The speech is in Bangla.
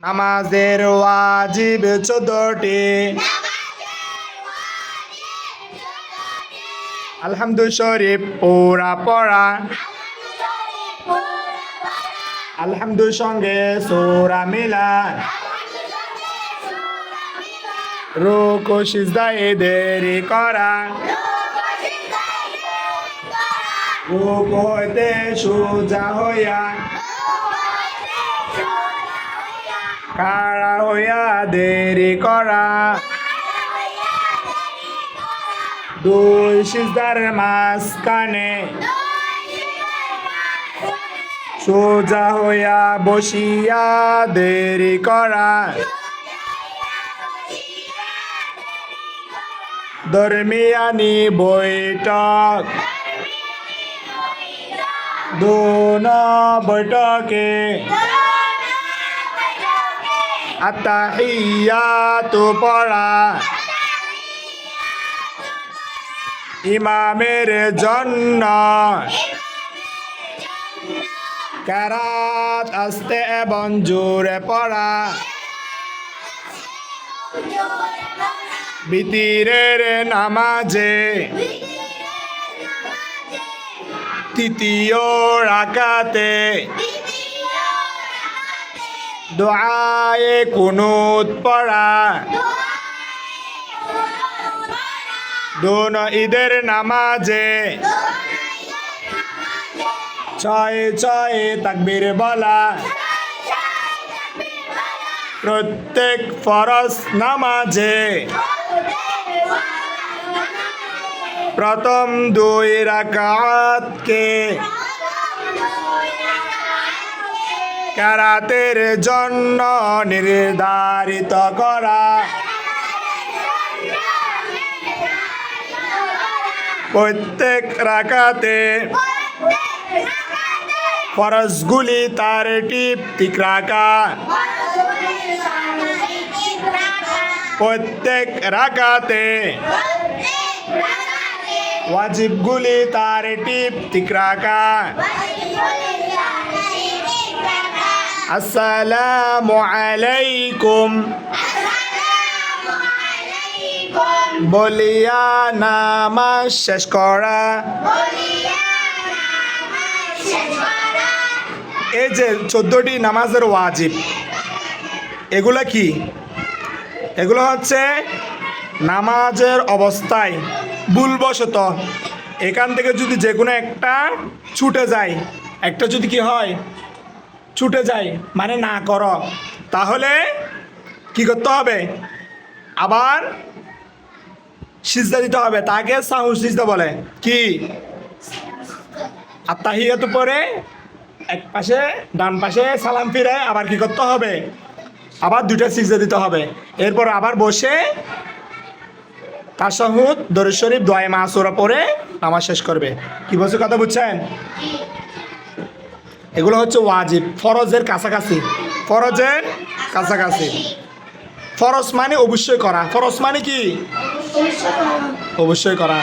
নামাজের ওয়াজিব 14টি। আলহামদু শরীফ পুরা পড়া, আলহামদুর সঙ্গে সূরা মিলা, রুকু সিজদায় দেরি করা, রুকু হইতে সোজা হইয়া, খাড়া হইয়া দেরি করা, দুই সিজদার মাঝখানে সোজা হইয়া বসিয়া দেরি করা, দরমিয়ানি বৈঠক, দোন বৈঠকে আত্তাহিয়াতু পড়া, ইমামের জন্য কেরাত আস্তে এবং জোরে পড়া, বিতিরের নামাজে তৃতীয় রাকাতে দোয়ায়ে কুনুত পড়া, দোনো ঈদের নামাজে ছয় ছয় তাকবীর বলা, প্রত্যেক ফরজ নামাজে প্রথম দুই রাকাতকে কেরাতের জন্য নির্ধারিত করা, প্রত্যেক রাকাতে ফরজগুলি তার ঠিক রাখা, প্রত্যেক রাকাতে ওয়াজিবগুলি তার ঠিক রাখা। আসসালামু আলাইকুম বলিয়া নামাজ শেষ করা। এই যে 14টি নামাজের ওয়াজিব, এগুলো কি? এগুলো হচ্ছে নামাজের অবস্থায় ভুলবশত এখান থেকে যদি যে কোনো একটা ছুটে যায়, একটা যদি কি হয় ছুটে যায় মানে না করো, তাহলে কি করতে হবে? আবার সিজদা দিতে হবে। তাকে সাহু সিজদা বলে। কি? আত্তাহিয়াতু পরে এক পাশে ডান পাশে সালাম ফিরে আবার কি করতে হবে? আবার দুইটা সিজদা দিতে হবে। এরপর আবার বসে তাশাহুদ, দরুদ শরীফ, দোয়ায়ে মাসুরা পড়ে নামাজ শেষ করবে। কি বলছে, কথা বুঝছেন? এগুলো হচ্ছে ওয়াজিব, ফরজের কাছাকাছি। ফরজের কাছাকাছি। ফরজ মানে অবশ্যই করা। ফরজ মানে কি? অবশ্যই করা।